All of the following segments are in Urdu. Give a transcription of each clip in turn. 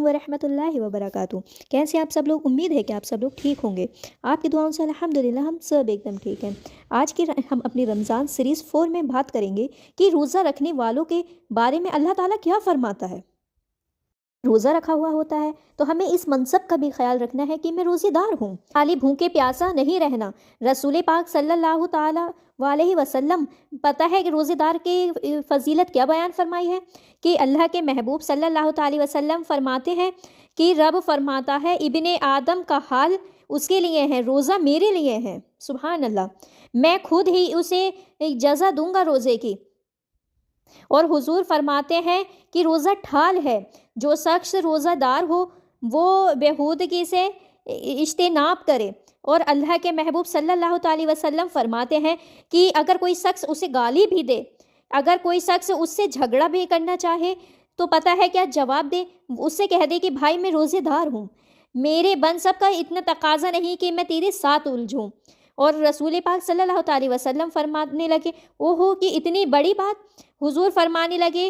ورحمۃ اللہ وبرکاتہ۔ کیسے آپ سب لوگ؟ امید ہے کہ آپ سب لوگ ٹھیک ہوں گے۔ آپ کی دعاؤں سے الحمدللہ ہم سب ایک دم ٹھیک ہیں۔ آج کی ہم اپنی رمضان سیریز 4 میں بات کریں گے کہ روزہ رکھنے والوں کے بارے میں اللہ تعالیٰ کیا فرماتا ہے۔ روزہ رکھا ہوا ہوتا ہے تو ہمیں اس منصب کا بھی خیال رکھنا ہے کہ میں روزے دار ہوں، خالی بھوکے پیاسا نہیں رہنا۔ رسول پاک صلی اللہ تعالیٰ علیہ وسلم پتہ ہے کہ روزے دار کی فضیلت کیا بیان فرمائی ہے کہ اللہ کے محبوب صلی اللہ تعالیٰ وسلم فرماتے ہیں کہ رب فرماتا ہے ابن آدم کا حال اس کے لیے ہے، روزہ میرے لیے ہے۔ سبحان اللہ، میں خود ہی اسے جزا دوں گا روزے کی۔ اور حضور فرماتے ہیں کہ روزہ ڈھال ہے، جو شخص روزہ دار ہو وہ بےہودگی سے اجتناب کرے۔ اور اللہ کے محبوب صلی اللہ تعالی وسلم فرماتے ہیں کہ اگر کوئی شخص اسے گالی بھی دے، اگر کوئی شخص اس سے جھگڑا بھی کرنا چاہے تو پتہ ہے کیا جواب دے؟ اس سے کہہ دے کہ بھائی میں روزے دار ہوں، میرے منصب کا اتنا تقاضا نہیں کہ میں تیرے ساتھ الجھوں۔ اور رسول پاک صلی اللہ تعالی وسلم فرمانے لگے اوہو کہ اتنی بڑی بات! حضور فرمانے لگے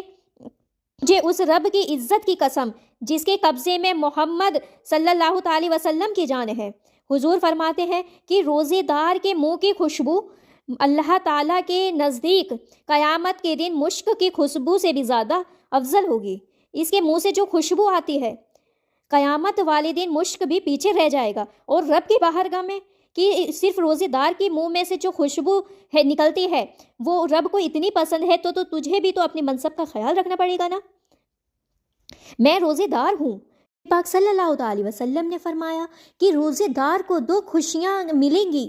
کہ اس رب کی عزت کی قسم جس کے قبضے میں محمد صلی اللہ تعالی وسلم کی جان ہے۔ حضور فرماتے ہیں کہ روزے دار کے منہ کی خوشبو اللہ تعالیٰ کے نزدیک قیامت کے دن مشک کی خوشبو سے بھی زیادہ افضل ہوگی۔ اس کے منہ سے جو خوشبو آتی ہے قیامت والے دن مشک بھی پیچھے رہ جائے گا، اور رب کی بارگاہ میں کہ صرف روزے دار کے منہ میں سے جو خوشبو ہے نکلتی ہے وہ رب کو اتنی پسند ہے تو تجھے بھی تو اپنے منصب کا خیال رکھنا پڑے گا نا۔ میں روزے دار ہوں۔ پاک صلی اللہ تعالی وسلم نے فرمایا کہ روزے دار کو 2 خوشیاں ملیں گی۔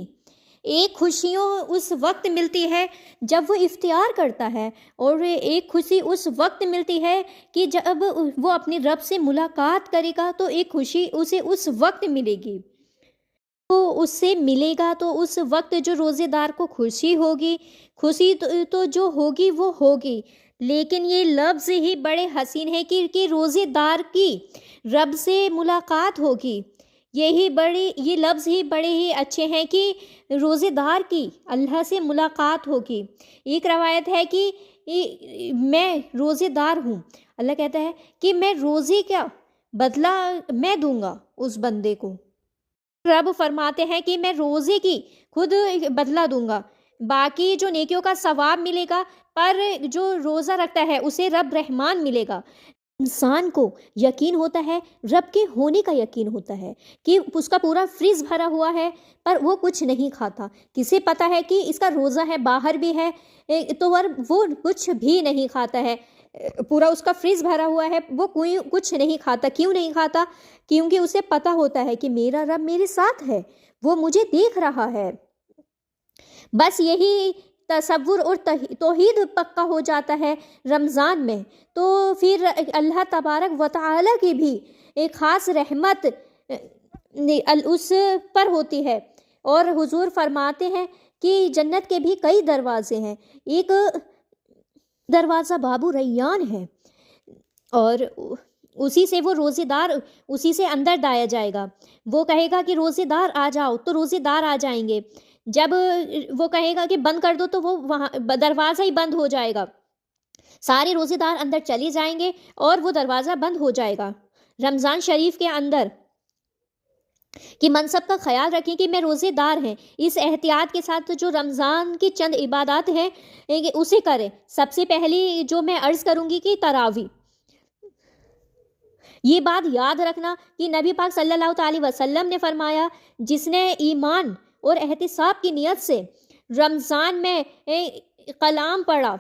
ایک خوشیوں اس وقت ملتی ہے جب وہ افطار کرتا ہے، اور ایک خوشی اس وقت ملتی ہے کہ جب وہ اپنے رب سے ملاقات کرے گا، تو ایک خوشی اسے اس وقت ملے گی۔ تو اس سے ملے گا تو اس وقت جو روزے دار کو خوشی ہوگی، خوشی تو جو ہوگی وہ ہوگی، لیکن یہ لفظ ہی بڑے حسین ہے کہ روزے دار کی رب سے ملاقات ہوگی۔ یہ لفظ ہی بڑے ہی اچھے ہیں کہ روزے دار کی اللہ سے ملاقات ہوگی۔ ایک روایت ہے کہ میں روزے دار ہوں، اللہ کہتا ہے کہ میں روزے کا بدلہ میں دوں گا اس بندے کو۔ رب فرماتے ہیں کہ میں روزے کی خود بدلہ دوں گا، باقی جو نیکیوں کا ثواب ملے گا، پر جو روزہ رکھتا ہے اسے رب رحمان ملے گا۔ انسان کو یقین ہوتا ہے، رب کے ہونے کا یقین ہوتا ہے کہ اس کا پورا فریج بھرا ہوا ہے پر وہ کچھ نہیں کھاتا۔ کسے پتہ ہے کہ اس کا روزہ ہے، باہر بھی ہے تو وہ کچھ بھی نہیں کھاتا ہے، پورا اس کا فریج بھرا ہوا ہے، وہ کوئی کچھ نہیں کھاتا۔ کیوں نہیں کھاتا؟ کیونکہ اسے پتہ ہوتا ہے کہ میرا رب میرے ساتھ ہے، وہ مجھے دیکھ رہا ہے۔ بس یہی تصور اور توحید پکا ہو جاتا ہے رمضان میں، تو پھر اللہ تبارک و تعالیٰ کی بھی ایک خاص رحمت اس پر ہوتی ہے۔ اور حضور فرماتے ہیں کہ جنت کے بھی کئی دروازے ہیں، ایک دروازہ بابو ریان ہے، اور اسی سے وہ روزے دار اسی سے اندر ڈایا جائے گا۔ وہ کہے گا کہ روزے دار آ جاؤ تو روزے دار آ جائیں گے، جب وہ کہے گا کہ بند کر دو تو وہ وہاں دروازہ ہی بند ہو جائے گا، سارے روزے دار اندر چلی جائیں گے اور وہ دروازہ بند ہو جائے گا۔ رمضان شریف کے اندر کہ منصب کا خیال رکھیں کہ میں روزے دار ہیں، اس احتیاط کے ساتھ جو رمضان کی چند عبادات ہیں اسے کریں۔ سب سے پہلی جو میں عرض کروں گی کہ تراویح۔ یہ بات یاد رکھنا کہ نبی پاک صلی اللہ تعالی وسلم نے فرمایا جس نے ایمان اور احتساب کی نیت سے رمضان میں کلام پڑھا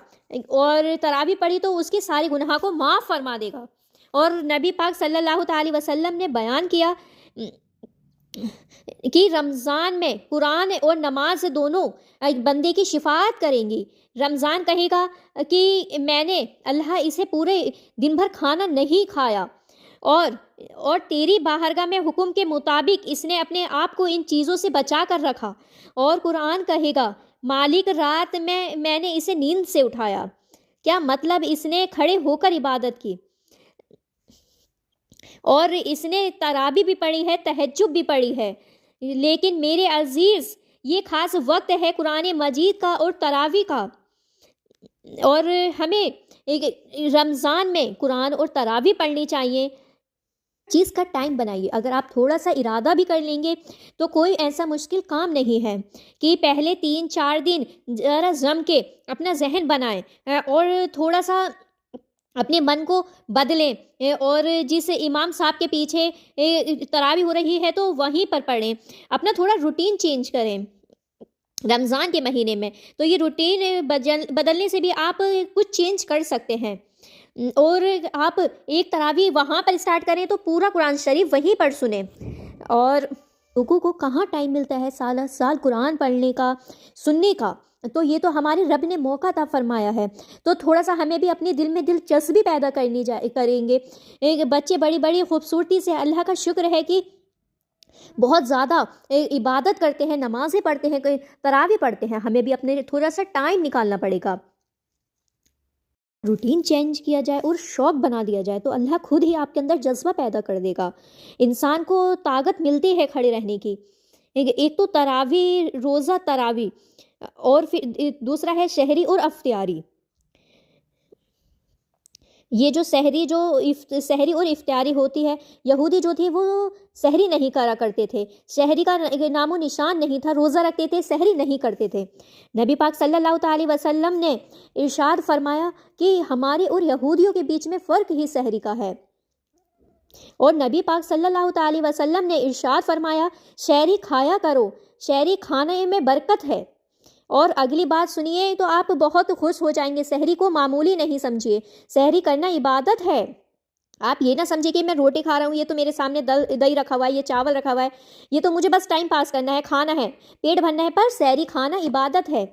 اور تراویح پڑھی تو اس کے سارے گناہ کو معاف فرما دے گا۔ اور نبی پاک صلی اللہ تعالی وسلم نے بیان کیا کہ رمضان میں قرآن اور نماز دونوں بندے کی شفاعت کریں گی۔ رمضان کہے گا کہ میں نے اللہ اسے پورے دن بھر کھانا نہیں کھایا، اور تیری بارگاہ میں حکم کے مطابق اس نے اپنے آپ کو ان چیزوں سے بچا کر رکھا۔ اور قرآن کہے گا مالک رات میں نے اسے نیند سے اٹھایا، کیا مطلب اس نے کھڑے ہو کر عبادت کی، اور اس نے تراویح بھی پڑھی ہے، تہجد بھی پڑھی ہے۔ لیکن میرے عزیز یہ خاص وقت ہے قرآن مجید کا اور تراویح کا، اور ہمیں رمضان میں قرآن اور تراویح پڑھنی چاہیے۔ چیز کا ٹائم بنائیے. اگر آپ تھوڑا سا ارادہ بھی کر لیں گے تو کوئی ایسا مشکل کام نہیں ہے کہ پہلے 3-4 دن ذرا جم کے اپنا ذہن بنائیں اور تھوڑا سا اپنے من کو بدلیں اور جس امام صاحب کے پیچھے تراویح ہو رہی ہے تو وہیں پر پڑھیں. اپنا تھوڑا روٹین چینج کریں رمضان کے مہینے میں. تو یہ روٹین بدلنے سے بھی آپ کچھ چینج کر سکتے ہیں. اور آپ ایک تراویح وہاں پر اسٹارٹ کریں تو پورا قرآن شریف وہیں پر سنیں. اور لوگوں کو کہاں ٹائم ملتا ہے سال سال قرآن پڑھنے کا, سننے کا. تو یہ تو ہمارے رب نے موقع عطا فرمایا ہے. تو تھوڑا سا ہمیں بھی اپنے دل میں دلچسپی پیدا کریں گے. بچے بڑی بڑی خوبصورتی سے, اللہ کا شکر ہے کہ بہت زیادہ عبادت کرتے ہیں, نمازیں پڑھتے ہیں, تراویح پڑھتے ہیں. ہمیں بھی اپنے تھوڑا سا ٹائم نکالنا پڑے گا. روٹین چینج کیا جائے اور شوق بنا دیا جائے تو اللہ خود ہی آپ کے اندر جذبہ پیدا کر دے گا. انسان کو طاقت ملتی ہے کھڑے رہنے کی. ایک تو تراویح, روزہ تراویح, اور پھر دوسرا ہے شہری اور افطاری. یہ جو سحری اور افطاری ہوتی ہے, یہودی جو تھے وہ سحری نہیں کرا کرتے تھے, شہری کا نام و نشان نہیں تھا, روزہ رکھتے تھے, سحری نہیں کرتے تھے. نبی پاک صلی اللہ تعالی وسلم نے ارشاد فرمایا کہ ہمارے اور یہودیوں کے بیچ میں فرق ہی سحری کا ہے. اور نبی پاک صلی اللہ تعالی وسلم نے ارشاد فرمایا شہری کھایا کرو, شہری کھانے میں برکت ہے. اور اگلی بات سنیے تو آپ بہت خوش ہو جائیں گے. سحری کو معمولی نہیں سمجھیے, سحری کرنا عبادت ہے. آپ یہ نہ سمجھے کہ میں روٹی کھا رہا ہوں, یہ تو میرے سامنے دہی رکھا ہوا ہے, یہ چاول رکھا ہوا ہے, یہ تو مجھے بس ٹائم پاس کرنا ہے, کھانا ہے, پیٹ بھرنا ہے. پر سحری کھانا عبادت ہے.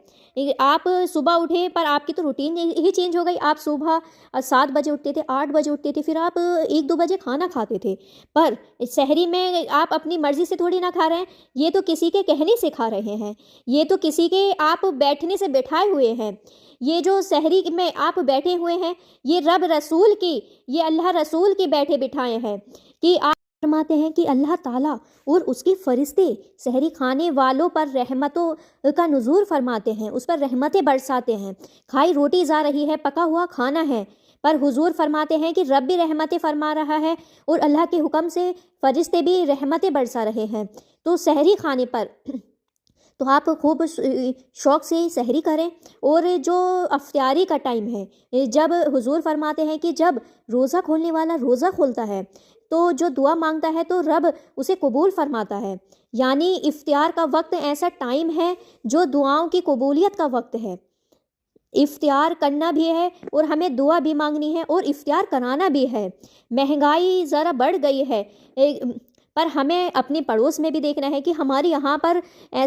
آپ صبح اٹھے پر آپ کی تو روٹین ہی چینج ہو گئی. آپ صبح 7 بجے اٹھتے تھے, 8 بجے اٹھتے تھے, پھر آپ 1-2 بجے کھانا کھاتے تھے. پر سحری میں آپ اپنی مرضی سے تھوڑی نہ کھا رہے ہیں, یہ تو کسی کے کہنے سے کھا رہے ہیں, یہ تو کسی کے آپ بیٹھنے سے بٹھائے ہوئے ہیں. یہ جو سحری میں آپ بیٹھے ہوئے ہیں یہ رب رسول کی, یہ اللہ رسول کے بیٹھے بٹھائے ہیں. کہ آپ فرماتے ہیں کہ اللہ تعالیٰ اور اس کے فرشتے سحری کھانے والوں پر رحمتوں کا نزول فرماتے ہیں, اس پر رحمتیں برساتے ہیں. کھائی روٹی جا رہی ہے, پکا ہوا کھانا ہے, پر حضور فرماتے ہیں کہ رب بھی رحمتیں فرما رہا ہے اور اللہ کے حکم سے فرشتے بھی رحمتیں برسا رہے ہیں. تو سحری کھانے پر تو آپ خوب شوق سے سحری کریں. اور جو افطاری کا ٹائم ہے, جب حضور فرماتے ہیں کہ جب روزہ کھولنے والا روزہ کھولتا ہے تو جو دعا مانگتا ہے تو رب اسے قبول فرماتا ہے. یعنی افطار کا وقت ایسا ٹائم ہے جو دعاؤں کی قبولیت کا وقت ہے. افطار کرنا بھی ہے اور ہمیں دعا بھی مانگنی ہے اور افطار کرانا بھی ہے. مہنگائی ذرا بڑھ گئی ہے, پر ہمیں اپنے پڑوس میں بھی دیکھنا ہے کہ ہمارے یہاں پر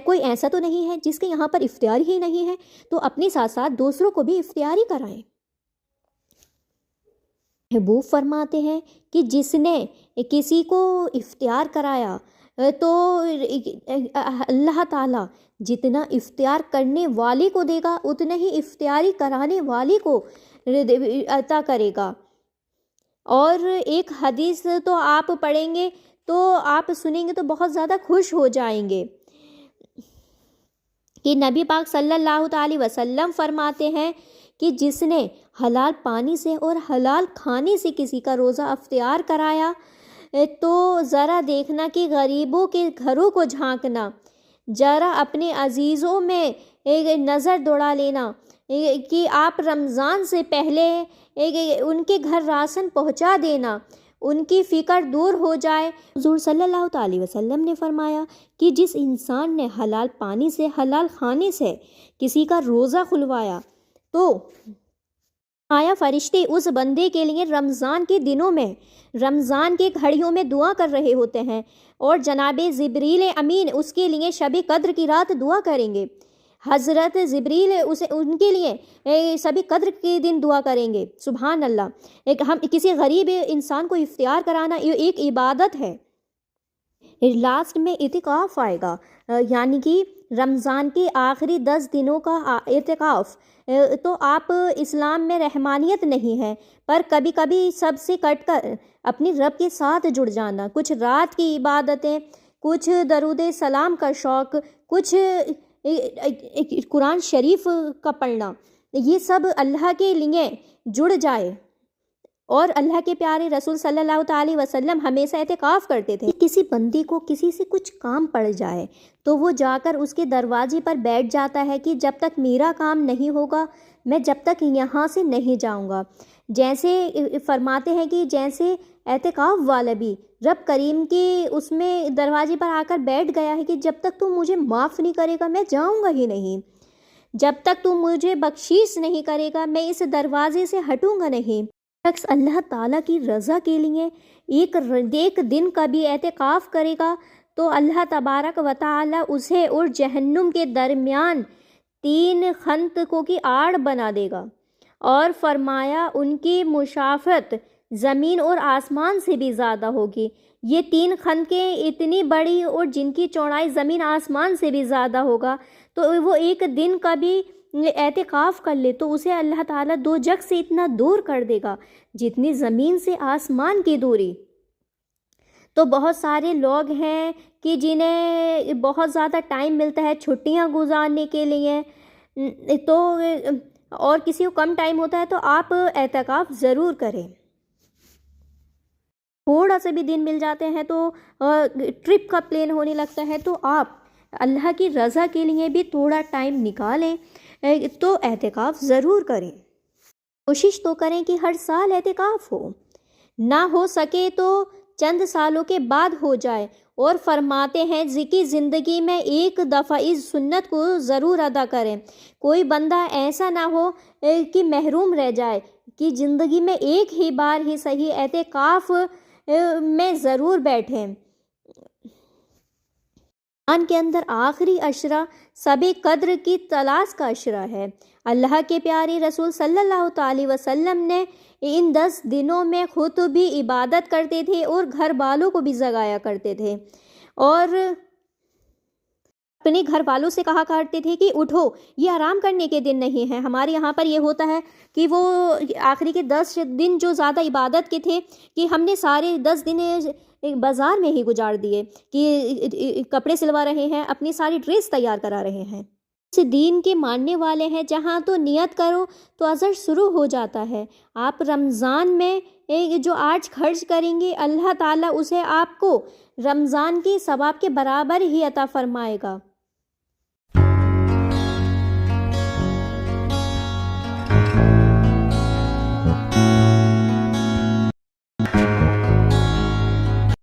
کوئی ایسا تو نہیں ہے جس کے یہاں پر افطار ہی نہیں ہے. تو اپنے ساتھ ساتھ دوسروں کو بھی افطاری کرائیں. محبوب فرماتے ہیں کہ جس نے کسی کو افطار کرایا تو اللہ تعالیٰ جتنا افطار کرنے والے کو دے گا اتنا ہی افطاری کرانے والے کو عطا کرے گا. اور ایک حدیث تو آپ پڑھیں گے تو آپ سنیں گے تو بہت زیادہ خوش ہو جائیں گے کہ نبی پاک صلی اللہ تعالی وسلم فرماتے ہیں کہ جس نے حلال پانی سے اور حلال کھانے سے کسی کا روزہ افطار کرایا تو ذرا دیکھنا کہ غریبوں کے گھروں کو جھانکنا, ذرا اپنے عزیزوں میں ایک نظر دوڑا لینا کہ آپ رمضان سے پہلے ان کے گھر راشن پہنچا دینا, ان کی فکر دور ہو جائے. حضور صلی اللہ تعالی وسلم نے فرمایا کہ جس انسان نے حلال پانی سے حلال کھانے سے کسی کا روزہ کھلوایا تو آیا فرشتے اس بندے کے لیے رمضان کے دنوں میں, رمضان کے گھڑیوں میں دعا کر رہے ہوتے ہیں, اور جناب جبریل امین اس کے لیے شب قدر کی رات دعا کریں گے. حضرت جبریل ان کے لیے شب قدر کے دن دعا کریں گے. سبحان اللہ. ہم کسی غریب انسان کو افطار کرانا ایک عبادت ہے. لاسٹ میں اعتکاف آئے گا, یعنی کہ رمضان کے آخری 10 دنوں کا اعتکاف. تو آپ اسلام میں رحمانیت نہیں ہے, پر کبھی کبھی سب سے کٹ کر اپنی رب کے ساتھ جڑ جانا, کچھ رات کی عبادتیں, کچھ درود سلام کا شوق, کچھ قرآن شریف کا پڑھنا, یہ سب اللہ کے لیے جڑ جائے. اور اللہ کے پیارے رسول صلی اللہ تعالی وسلم ہمیشہ اعتکاف کرتے تھے۔ کسی بندی کو کسی سے کچھ کام پڑ جائے تو وہ جا کر اس کے دروازے پر بیٹھ جاتا ہے کہ جب تک میرا کام نہیں ہوگا میں جب تک یہاں سے نہیں جاؤں گا۔ جیسے فرماتے ہیں کہ جیسے اعتکاف والا بھی رب کریم کے اس میں دروازے پر آ کر بیٹھ گیا ہے کہ جب تک تو مجھے معاف نہیں کرے گا میں جاؤں گا ہی نہیں، جب تک تو مجھے بخشش نہیں کرے گا میں اس دروازے سے ہٹوں گا نہیں۔ شخص اللہ تعالیٰ کی رضا کے لیے ایک دن کا بھی اعتکاف کرے گا تو اللہ تبارک و تعالیٰ اسے اور جہنم کے درمیان 3 خندقوں کی آڑ بنا دے گا، اور فرمایا ان کی مشافت زمین اور آسمان سے بھی زیادہ ہوگی۔ یہ 3 خندقیں اتنی بڑی اور جن کی چوڑائی زمین آسمان سے بھی زیادہ ہوگا، تو وہ ایک دن کا بھی اعتکاف کر لے تو اسے اللہ تعالیٰ دوزخ سے اتنا دور کر دے گا جتنی زمین سے آسمان کی دوری۔ تو بہت سارے لوگ ہیں کہ جنہیں بہت زیادہ ٹائم ملتا ہے چھٹیاں گزارنے کے لیے، تو اور کسی کو کم ٹائم ہوتا ہے، تو آپ اعتکاف ضرور کریں۔ تھوڑا سا بھی دن مل جاتے ہیں تو ٹرپ کا پلان ہونے لگتا ہے، تو آپ اللہ کی رضا کے لیے بھی تھوڑا ٹائم نکالیں تو اعتکاف ضرور کریں۔ کوشش تو کریں کہ ہر سال اعتکاف ہو، نہ ہو سکے تو چند سالوں کے بعد ہو جائے، اور فرماتے ہیں کہ زندگی میں ایک دفعہ اس سنت کو ضرور ادا کریں۔ کوئی بندہ ایسا نہ ہو کہ محروم رہ جائے کہ زندگی میں ایک ہی بار ہی صحیح اعتکاف میں ضرور بیٹھیں۔ قرآن کے اندر آخری عشرہ سب قدر کی تلاش کا عشرہ ہے۔ اللہ کے پیارے رسول صلی اللہ تعالی وسلم نے ان 10 دنوں میں خود بھی عبادت کرتے تھے اور گھر والوں کو بھی جگایا کرتے تھے، اور اپنے گھر والوں سے کہا کرتے تھے کہ اٹھو، یہ آرام کرنے کے دن نہیں ہیں۔ ہمارے یہاں پر یہ ہوتا ہے کہ وہ آخری کے 10 دن جو زیادہ عبادت کے تھے کہ ہم نے سارے 10 دن بازار میں ہی گزار دیے، کہ کپڑے سلوا رہے ہیں، اپنی ساری ڈریس تیار کرا رہے ہیں۔ اس دین کے ماننے والے ہیں جہاں تو نیت کرو تو اجر شروع ہو جاتا ہے۔ آپ رمضان میں جو آج خرچ کریں گے اللہ تعالیٰ اسے آپ کو رمضان کے ثواب کے برابر ہی عطا فرمائے گا۔